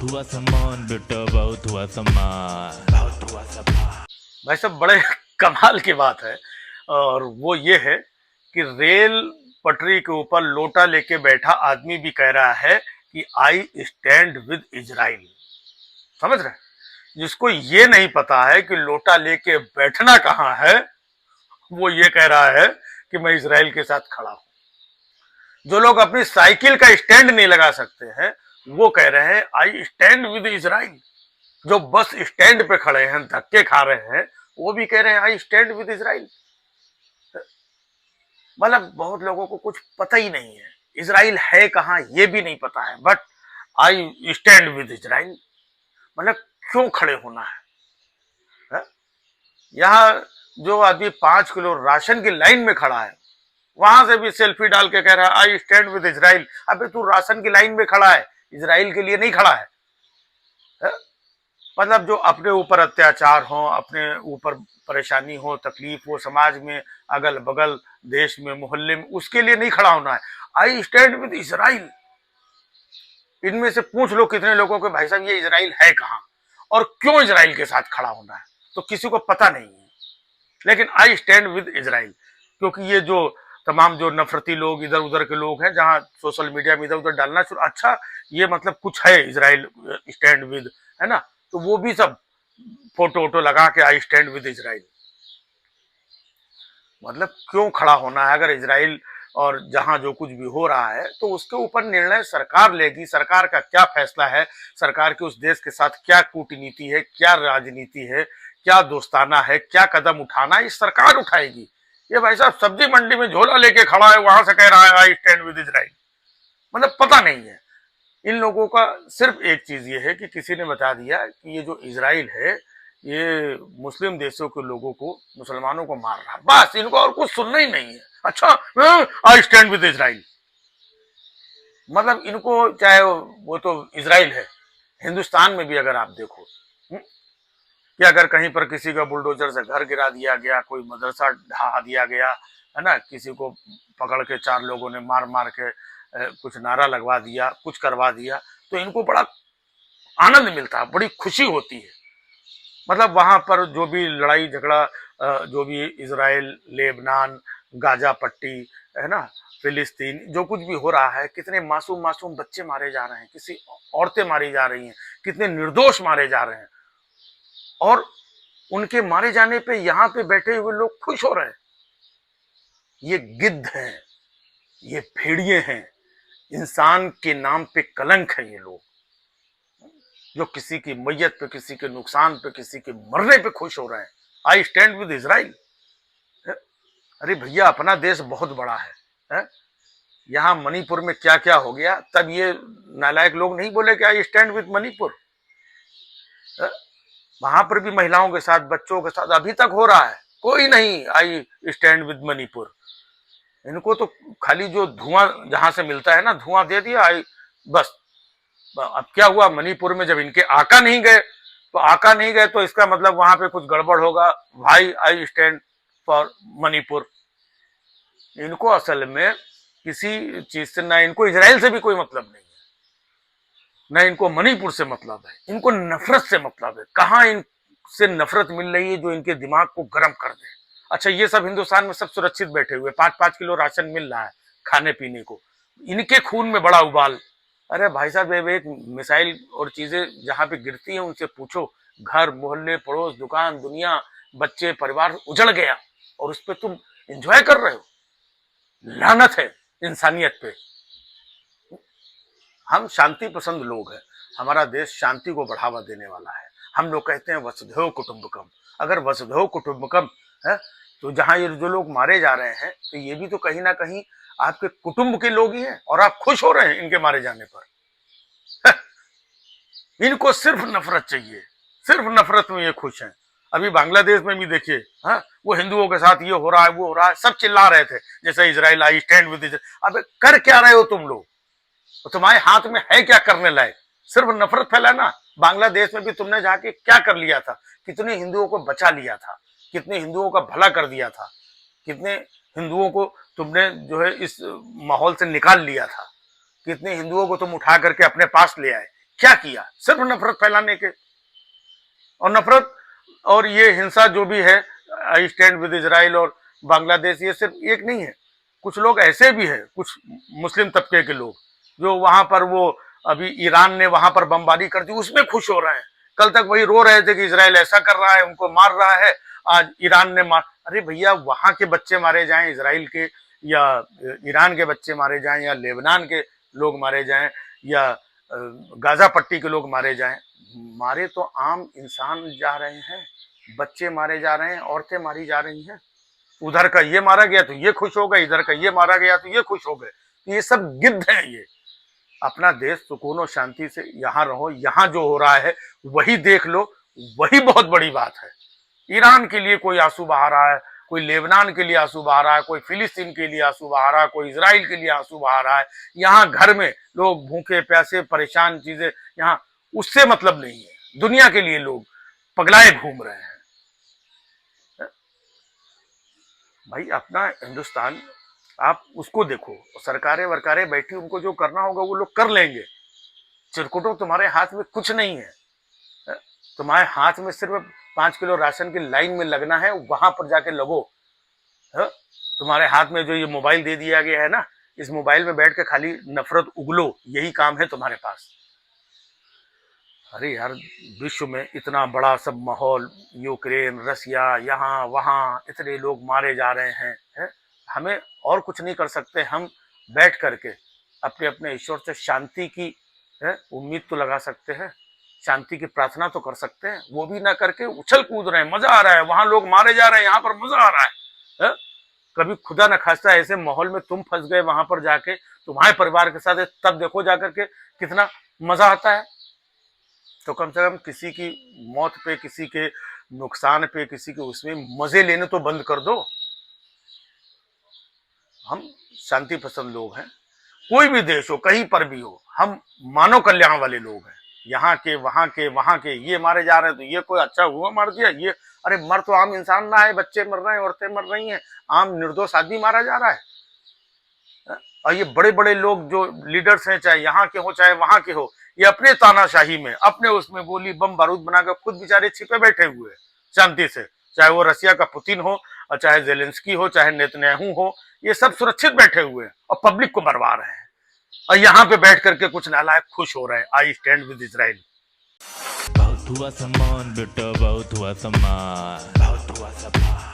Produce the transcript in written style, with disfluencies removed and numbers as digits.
बहुत हुआ सम्मान बेटा, बहुत हुआ सम्मान, बहुत हुआ सम्मान। भाई साहब बड़े कमाल की बात है। और वो ये है कि रेल पटरी के ऊपर लोटा लेके बैठा आदमी भी कह रहा है कि आई स्टैंड विद इजराइल। समझ रहे हैं? जिसको ये नहीं पता है कि लोटा लेके बैठना कहाँ है, वो ये कह रहा है कि मैं इजराइल के साथ खड़ा हूं। जो लोग अपनी साइकिल का स्टैंड नहीं लगा सकते हैं, वो कह रहे हैं आई स्टैंड विद इजराइल। जो बस स्टैंड पे खड़े हैं, धक्के खा रहे हैं, वो भी कह रहे हैं आई स्टैंड विद इजराइल। मतलब बहुत लोगों को कुछ पता ही नहीं है, इजराइल है कहाँ ये भी नहीं पता है, but I stand with Israel. मतलब क्यों खड़े होना है? यहाँ जो आदमी 5 किलो राशन की लाइन में खड़ा है, वहां से भी सेल्फी डाल के कह रहा है आई स्टैंड विद इजराइल। अबे तू राशन की लाइन में खड़ा है, इजराइल के लिए नहीं खड़ा है। मतलब जो अपने ऊपर अत्याचार हो, अपने ऊपर परेशानी हो, तकलीफ हो, समाज में अगल बगल देश में मोहल्ले में, उसके लिए नहीं खड़ा होना है। I stand with Israel. इनमें से पूछ लो कितने लोगों को भाई साहब ये इजराइल है कहाँ और क्यों इजराइल के साथ खड़ा होना है, तो किसी को पता नहीं है। लेकिन आई स्टैंड विद इजराइल, क्योंकि ये जो तमाम जो नफरती लोग इधर उधर के लोग हैं, जहां सोशल मीडिया में इधर उधर डालना शुरू, अच्छा ये मतलब कुछ है इजराइल स्टैंड विद, है ना, तो वो भी सब फोटो वोटो लगा के आई स्टैंड विद इजराइल। मतलब क्यों खड़ा होना है? अगर इजराइल और जहां जो कुछ भी हो रहा है तो उसके ऊपर निर्णय सरकार लेगी। सरकार का क्या फैसला है, सरकार के उस देश के साथ क्या कूटनीति है, क्या राजनीति है, क्या दोस्ताना है, क्या कदम उठाना है, ये सरकार उठाएगी। ये भाई साहब सब्जी मंडी में झोला लेके खड़ा है, वहां से कह रहा है आई स्टैंड विद इजराइल। मतलब पता नहीं है इन लोगों का। सिर्फ एक चीज ये है कि किसी ने बता दिया कि ये जो इजराइल है ये मुस्लिम देशों के लोगों को, मुसलमानों को मार रहा है, बस इनको और कुछ सुनना ही नहीं है। अच्छा आई स्टैंड विद इजराइल। मतलब इनको चाहे वो तो इजराइल है, हिंदुस्तान में भी अगर आप देखो कि अगर कहीं पर किसी का बुलडोजर से घर गिरा दिया गया, कोई मदरसा ढहा दिया गया, है ना, किसी को पकड़ के 4 लोगों ने मार मार के कुछ नारा लगवा दिया, कुछ करवा दिया, तो इनको बड़ा आनंद मिलता है, बड़ी खुशी होती है। मतलब वहां पर जो भी लड़ाई झगड़ा, जो भी इजराइल, लेबनान, गाजा पट्टी, है ना, फिलिस्तीन, जो कुछ भी हो रहा है, कितने मासूम मासूम बच्चे मारे जा रहे हैं, किसी औरतें मारी जा रही हैं, कितने निर्दोष मारे जा रहे हैं, और उनके मारे जाने पे यहाँ पे बैठे हुए लोग खुश हो रहे हैं। ये गिद्ध हैं, ये भेड़िए हैं, इंसान के नाम पे कलंक है ये लोग, जो किसी की मैयत पे, किसी के नुकसान पे, किसी के मरने पे खुश हो रहे हैं। I stand with Israel. अरे भैया अपना देश बहुत बड़ा है? यहाँ मणिपुर में क्या क्या हो गया, तब ये नालायक लोग नहीं बोले कि आई स्टैंड विद मणिपुर। वहां पर भी महिलाओं के साथ, बच्चों के साथ अभी तक हो रहा है, कोई नहीं आई स्टैंड विद मणिपुर। इनको तो खाली जो धुआं जहां से मिलता है ना, धुआं दे दिया, आई बस। अब क्या हुआ, मणिपुर में जब इनके आका नहीं गए, तो आका नहीं गए तो इसका मतलब वहां पे कुछ गड़बड़ होगा। भाई आई स्टैंड फॉर मणिपुर। इनको असल में किसी चीज से, ना इनको इजराइल से भी कोई मतलब नहीं है, ना इनको मणिपुर से मतलब है, इनको नफरत से मतलब है। कहाँ इनसे नफरत मिल रही है जो इनके दिमाग को गर्म कर दे। अच्छा ये सब हिंदुस्तान में सब सुरक्षित बैठे हुए, 5-5 किलो राशन मिल रहा है खाने पीने को, इनके खून में बड़ा उबाल। अरे भाई साहब एक मिसाइल और चीजें जहां पे गिरती हैं उनसे पूछो, घर मोहल्ले पड़ोस दुकान दुनिया बच्चे परिवार उजड़ गया, और उस पर तुम एंजॉय कर रहे हो। लानत है इंसानियत पे। हम शांति पसंद लोग हैं, हमारा देश शांति को बढ़ावा देने वाला है। हम लोग कहते हैं वसुधैव कुटुंबकम। अगर वसुधैव कुटुंबकम है तो जहां ये जो लोग मारे जा रहे हैं, तो ये भी तो कहीं ना कहीं आपके कुटुंब के लोग ही हैं, और आप खुश हो रहे हैं इनके मारे जाने पर। इनको सिर्फ नफरत चाहिए, सिर्फ नफरत में ये खुश हैं। अभी बांग्लादेश में भी देखिए, हाँ, वो हिंदुओं के साथ ये हो रहा है, वो हो रहा है, सब चिल्ला रहे थे जैसे Israel I stand with Israel. अब कर क्या रहे हो तुम लोग? तो तुम्हारे हाथ में है क्या करने लायक? सिर्फ नफरत फैलाना। बांग्लादेश में भी तुमने जाके क्या कर लिया था? कितने हिंदुओं को बचा लिया था, कितने हिंदुओं का भला कर दिया था, कितने हिंदुओं को तुमने जो है इस माहौल से निकाल लिया था, कितने हिंदुओं को तुम उठा करके अपने पास ले आए। क्या किया? सिर्फ नफरत फैलाने के। और नफरत और ये हिंसा जो भी है, आई स्टैंड विद इजराइल और बांग्लादेश, ये सिर्फ एक नहीं है। कुछ लोग ऐसे भी हैं, कुछ मुस्लिम तबके के लोग, जो वहां पर वो अभी ईरान ने वहां पर बमबारी कर दी, उसमें खुश हो रहे हैं। कल तक वही रो रहे थे कि इजराइल ऐसा कर रहा है, उनको मार रहा है, आज ईरान ने मार। अरे भैया, वहां के बच्चे मारे जाएं, इजराइल के या ईरान के बच्चे मारे जाएं, या लेबनान के लोग मारे जाएं, या गाजा पट्टी के लोग मारे जाएं, मारे तो आम इंसान जा रहे हैं, बच्चे मारे जा रहे हैं, औरतें मारी जा रही हैं। उधर का ये मारा गया तो ये खुश हो गए, इधर का ये मारा गया तो ये खुश हो गए। ये सब गिद्ध हैं। ये अपना देश सुकून और शांति से यहाँ रहो, यहाँ जो हो रहा है वही देख लो, वही बहुत बड़ी बात है। ईरान के लिए कोई आंसू बहा रहा है, कोई लेबनान के लिए आंसू बहा रहा है, कोई फिलिस्तीन के लिए आंसू बहा रहा है, कोई इजराइल के लिए आंसू बहा रहा है। यहाँ घर में लोग भूखे प्यासे परेशान, चीजें यहाँ, उससे मतलब नहीं है। दुनिया के लिए लोग पगलाए घूम रहे हैं। भाई अपना हिंदुस्तान, आप उसको देखो। सरकारें वरकारें बैठी, उनको जो करना होगा वो लोग कर लेंगे। चिरकुटो, तुम्हारे हाथ में कुछ नहीं है। तुम्हारे हाथ में सिर्फ 5 किलो राशन की लाइन में लगना है, वहां पर जाके लगो। तुम्हारे हाथ में जो ये मोबाइल दे दिया गया है ना, इस मोबाइल में बैठ के खाली नफरत उगलो, यही काम है तुम्हारे पास। अरे यार, विश्व में इतना बड़ा सब माहौल, यूक्रेन, रसिया, यहाँ वहाँ इतने लोग मारे जा रहे हैं, है? हमें और कुछ नहीं कर सकते। हम बैठ करके अपने अपने ईश्वर से शांति की उम्मीद तो लगा सकते हैं, शांति की प्रार्थना तो कर सकते हैं। वो भी ना करके उछल कूद रहे हैं, मजा आ रहा है। वहां लोग मारे जा रहे हैं, यहाँ पर मजा आ रहा है। कभी खुदा न खास्ता ऐसे माहौल में तुम फंस गए वहां पर जाके तुम्हारे परिवार के साथ, तब देखो जाकर के कितना मजा आता है। तो कम से कम किसी की मौत पे, किसी के नुकसान पे, किसी के उसमें मजे लेने तो बंद कर दो। हम शांति पसंद लोग हैं, कोई भी देश हो, कहीं पर भी हो, हम मानव कल्याण वाले लोग हैं। यहाँ के वहां के वहां के, ये मारे जा रहे हैं तो ये कोई अच्छा हुआ मार दिया, ये अरे मर तो आम इंसान ना है, बच्चे मर रहे हैं, औरतें मर रही हैं, आम निर्दोष आदमी मारा जा रहा है। और ये बड़े बड़े लोग जो लीडर्स हैं, चाहे यहाँ के हो चाहे वहां के हो, ये अपने तानाशाही में, अपने उसमें गोली बम बारूद बनाकर खुद बेचारे छिपे बैठे हुए हैं शांति से। चाहे वो रसिया का पुतिन हो, और चाहे जेलेंस्की हो, चाहे नेतन्याहू हो, ये सब सुरक्षित बैठे हुए हैं और पब्लिक को मरवा रहे हैं। और यहाँ पे बैठ करके कुछ नालायक खुश हो रहे हैं, आई स्टैंड विद इजराइल। बहुत हुआ सम्मान बेटा, बहुत हुआ सम्मान, बहुत हुआ सम्मान।